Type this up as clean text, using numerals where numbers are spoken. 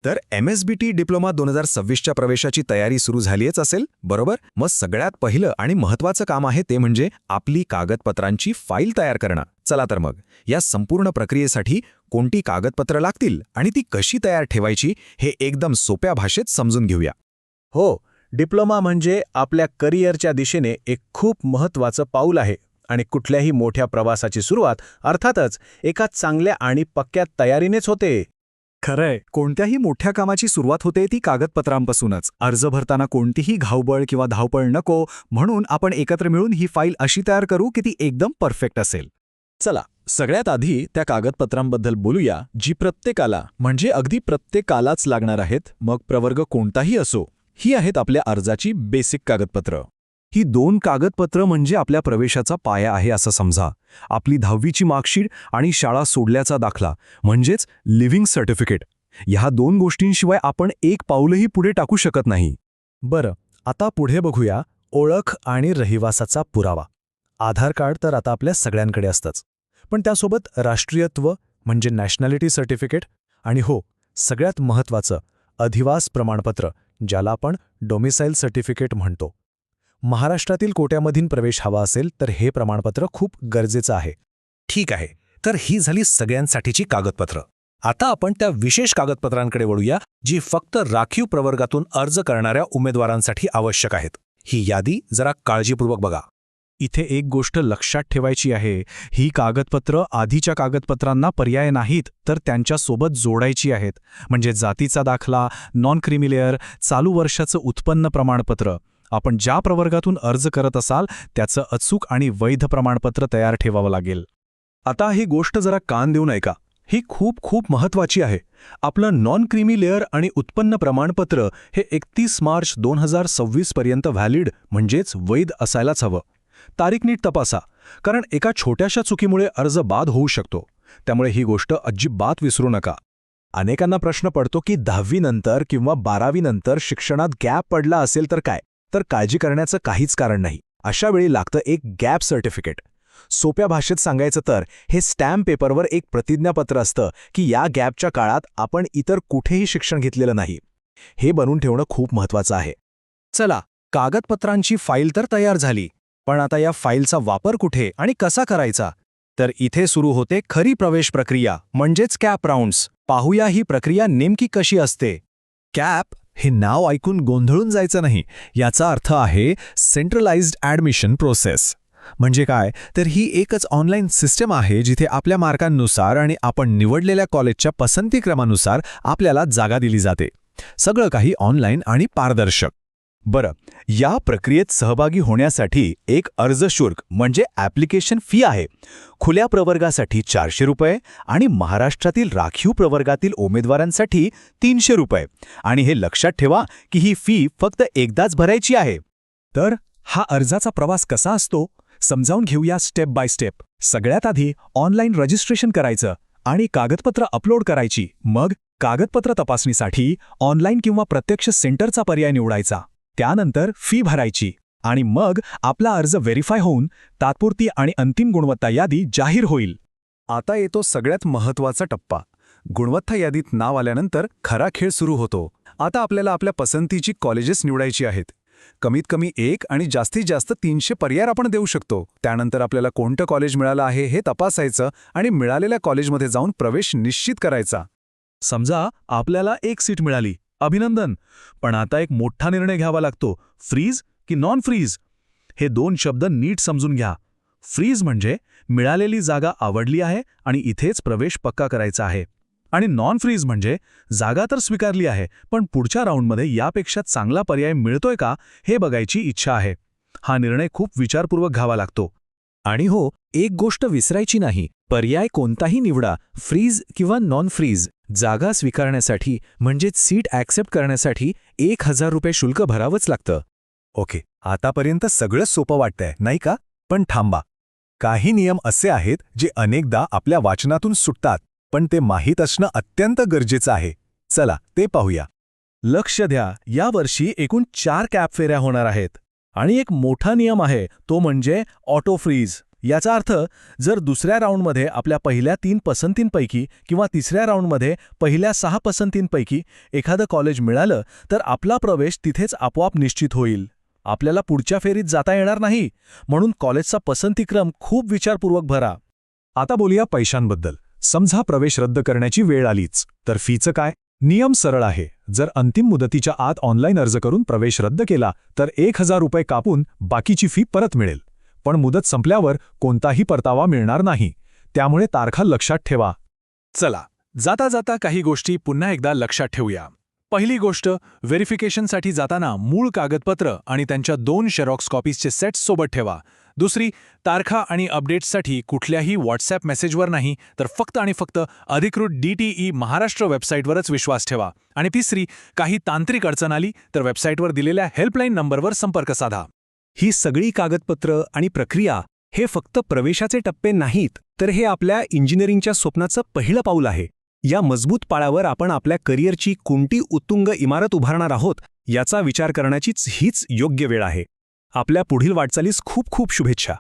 तर MSBT diploma 2026च्या प्रवेशाची तयारी सुरू झालीच असेल, बरोबर? मग सगळ्यात पहिलं आणि महत्त्वाचं काम आहे ते म्हणजे आपली कागदपत्रांची फाईल तयार करणं. चला तर मग, या संपूर्ण प्रक्रियेसाठी कोणती कागदपत्रं लागतील आणि ती कशी तयार ठेवायची हे एकदम सोप्या भाषेत समजून घेऊया. हो, डिप्लोमा म्हणजे आपल्या करिअरच्या दिशेने एक खूप महत्त्वाचं पाऊल आहे आणि कुठल्याही मोठ्या प्रवासाची सुरुवात अर्थातच एका चांगल्या आणि पक्क्या तयारीनेच होते. खरंय, कोणत्याही मोठ्या कामाची सुरुवात होते ती कागदपत्रांपासूनच. अर्ज भरताना कोणतीही घाऊबळ किंवा धावपळ नको, म्हणून आपण एकत्र मिळून ही फाईल अशी तयार करू की ती एकदम परफेक्ट असेल. चला, सगळ्यात आधी त्या कागदपत्रांबद्दल बोलूया जी प्रत्येकाला म्हणजे अगदी प्रत्येकालाच लागणार आहेत, मग प्रवर्ग कोणताही असो. ही आहेत आपल्या अर्जाची बेसिक कागदपत्र. ही 2 कागदपत्र म्हणजे आपल्या प्रवेशाचा पाया आहे असं समजा. आपली 10वीची मार्कशीट आणि शाळा सोडल्याचा दाखला म्हणजेच लिव्हिंग सर्टिफिकेट. ह्या 2 गोष्टींशिवाय आपण एक पाऊलही पुढे टाकू शकत नाही. बरं, आता पुढे बघूया ओळख आणि रहिवासाचा पुरावा. आधार कार्ड तर आता आपल्या सगळ्यांकडे असतंच, पण त्यासोबत राष्ट्रीयत्व म्हणजे नॅशनॅलिटी सर्टिफिकेट आणि हो, सगळ्यात महत्त्वाचं अधिवास प्रमाणपत्र, ज्याला आपण डोमिसाईल सर्टिफिकेट म्हणतो. महाराष्ट्रातील कोट्यामधील प्रवेश हवा असेल तर हे प्रमाणपत्र खूप गरजेचं आहे. ठीक आहे, तर ही झाली सगळ्यांसाठीची कागदपत्र. आता आपण त्या विशेष कागदपत्रांकडे वळूया जी फक्त राखीव प्रवर्गातून अर्ज करणाऱ्या उमेदवारांसाठी आवश्यक आहेत. ही यादी जरा काळजीपूर्वक बघा. इथे एक गोष्ट लक्षात ठेवायची आहे, ही कागदपत्र आधीच्या कागदपत्रांना पर्याय नाहीत तर त्यांच्यासोबत जोडायची आहेत. म्हणजे जातीचा दाखला, नॉन क्रिमिलेअर, चालू वर्षाचं उत्पन्न प्रमाणपत्र. आपण ज्या प्रवर्गातून अर्ज करत असाल त्याचं अचूक आणि वैध प्रमाणपत्र तयार ठेवावं लागेल. आता ही गोष्ट जरा कान देऊन ऐका, ही खूप खूप महत्त्वाची आहे. आपलं नॉन क्रीमी लेअर आणि उत्पन्न प्रमाणपत्र हे 31 मार्च 2026 पर्यंत व्हॅलिड म्हणजेच वैध असायलाच हवं. तारीख नीट तपासा, कारण एका छोट्याशा चुकीमुळे अर्ज बाद होऊ शकतो. त्यामुळे ही गोष्ट अजिबात विसरू नका. अनेकांना प्रश्न पडतो की 10वी नंतर किंवा 12वी नंतर शिक्षणात गॅप पडला असेल तर काय? तर काळजी करण्याचं काहीच कारण नाही. अशा वेळी लागतं एक गॅप सर्टिफिकेट. सोप्या भाषेत सांगायचं तर हे स्टॅम्प पेपरवर एक प्रतिज्ञापत्र असतं की या गॅपच्या काळात आपण इतर कुठेही शिक्षण घेतलेलं नाही. हे बनवून ठेवणं खूप महत्त्वाचं आहे. चला, कागदपत्रांची फाईल तर तयार झाली, पण आता या फाईलचा वापर कुठे आणि कसा करायचा? तर इथे सुरू होते खरी प्रवेश प्रक्रिया म्हणजेच कॅप राऊंड्स. पाहूया ही प्रक्रिया नेमकी कशी असते. कॅप हे नाव ऐकून गोंधळून जायचं नाही. याचा अर्थ आहे सेंट्रलाइज्ड ॲडमिशन प्रोसेस. म्हणजे काय, तर ही एकच ऑनलाईन सिस्टम आहे जिथे आपल्या मार्कांनुसार आणि आपण निवडलेल्या कॉलेजच्या पसंतीक्रमानुसार आपल्याला जागा दिली जाते. सगळं काही ऑनलाईन आणि पारदर्शक. बरं, या प्रक्रियेत सहभागी होण्यासाठी एक अर्ज शुल्क म्हणजे ॲप्लिकेशन फी आहे. खुल्या प्रवर्गासाठी 400 रुपये आणि महाराष्ट्रातील राखीव प्रवर्गातील उमेदवारांसाठी 300 रुपये. आणि हे लक्षात ठेवा की ही फी फक्त एकदाच भरायची आहे. तर हा अर्जाचा प्रवास कसा असतो समजावून घेऊया स्टेप बाय स्टेप. सगळ्यात आधी ऑनलाईन रजिस्ट्रेशन करायचं आणि कागदपत्र अपलोड करायची. मग कागदपत्र तपासणीसाठी ऑनलाईन किंवा प्रत्यक्ष सेंटरचा पर्याय निवडायचा. त्यानंतर फी भरायची आणि मग आपला अर्ज व्हेरीफाय होऊन तात्पुरती आणि अंतिम गुणवत्ता यादी जाहीर होईल. आता येतो सगळ्यात महत्त्वाचा टप्पा. गुणवत्ता यादीत नाव आल्यानंतर खरा खेळ सुरू होतो. आता आपल्याला आपल्या पसंतीची कॉलेजेस निवडायची आहेत. कमीत कमी 1 आणि जास्तीत जास्त 300 पर्याय आपण देऊ शकतो. त्यानंतर आपल्याला कोणतं कॉलेज मिळालं आहे हे तपासायचं आणि मिळालेल्या कॉलेजमध्ये जाऊन प्रवेश निश्चित करायचा. समजा आपल्याला एक सीट मिळाली, अभिनंदन. पण आता एक मोठा निर्णय घ्यावा लागतो, फ्रीज की नॉन फ्रीज. हे 2 शब्द नीट समजून घ्या. फ्रीज म्हणजे मिळालेली जागा आवडली आहे आणि इथेच प्रवेश पक्का करायचा आहे. आणि नॉन फ्रीज म्हणजे जागा तर स्वीकारली आहे पण पुढच्या राऊंडमध्ये यापेक्षा चांगला पर्याय मिळतोय का हे बघायची इच्छा आहे. हा निर्णय खूप विचारपूर्वक घ्यावा लागतो. आणि हो, एक गोष्ट विसरायची नाही, पर्याय कोणताही निवडा, फ्रीज किंवा नॉन फ्रीज, जागा स्वीकारण्यासाठी म्हणजेच सीट ॲक्सेप्ट करण्यासाठी 1000 रुपये शुल्क भरावंच लागतं. ओके, आतापर्यंत सगळं सोपं वाटतंय नाही का? पण थांबा, काही नियम असे आहेत जे अनेकदा आपल्या वाचनातून सुटतात, पण ते माहीत असणं अत्यंत गरजेचं आहे. चला ते पाहूया. लक्ष द्या, यावर्षी एकूण 4 कॅप फेऱ्या होणार आहेत. आणि एक मोठा नियम आहे, तो म्हणजे ऑटो फ्रीज. याचा अर्थ जर दुसऱ्या राऊंडमध्ये आपल्या पहिल्या 3 पसंतींपैकी किंवा तिसऱ्या राऊंडमध्ये पहिल्या 6 पसंतींपैकी एखादं कॉलेज मिळालं तर आपला प्रवेश तिथेच आपोआप निश्चित होईल. आपल्याला पुढच्या फेरीत जाता येणार नाही, म्हणून कॉलेजचा पसंतीक्रम खूप विचारपूर्वक भरा. आता बोलूया पैशांबद्दल. समजा प्रवेश रद्द करण्याची वेळ आलीच, तर फीचं काय? नियम सरळ आहे. जर अंतिम मुदतीच्या आत ऑनलाईन अर्ज करून प्रवेश रद्द केला तर 1000 रुपये कापून बाकीची फी परत मिळेल. पण मुदत संपल्यावर कोणताही परतावा मिळणार नाही. त्यामुळे तारखा लक्षात ठेवा. चला, जाता जाता काही गोष्टी पुन्हा एकदा लक्षात ठेवूया. पहिली गोष्ट, व्हेरिफिकेशनसाठी जाताना मूळ कागदपत्र आणि त्यांच्या 2 झेरॉक्स कॉपीजचे सेट्स सोबत ठेवा. दुसरी, तारखा आणि अपडेट्ससाठी कुठल्याही व्हॉट्सॲप मेसेजवर नाही तर फक्त आणि फक्त अधिकृत DTE महाराष्ट्र वेबसाईटवरच विश्वास ठेवा. आणि तिसरी, काही तांत्रिक अडचण आली तर वेबसाईटवर दिलेल्या हेल्पलाईन नंबरवर संपर्क साधा. ही सगळी कागदपत्र आणि प्रक्रिया हे फक्त प्रवेशाचे टप्पे नाहीत, तर हे आपल्या इंजिनिअरिंगच्या स्वप्नाचं पहिलं पाऊल आहे. या मजबूत पायावर आपण आपल्या करिअरची कोणती उत्तुंग इमारत उभारणार आहोत याचा विचार करण्याचीच हीच योग्य वेळ आहे. आपल्या पुढील वाटचालीस खूप खूप शुभेच्छा.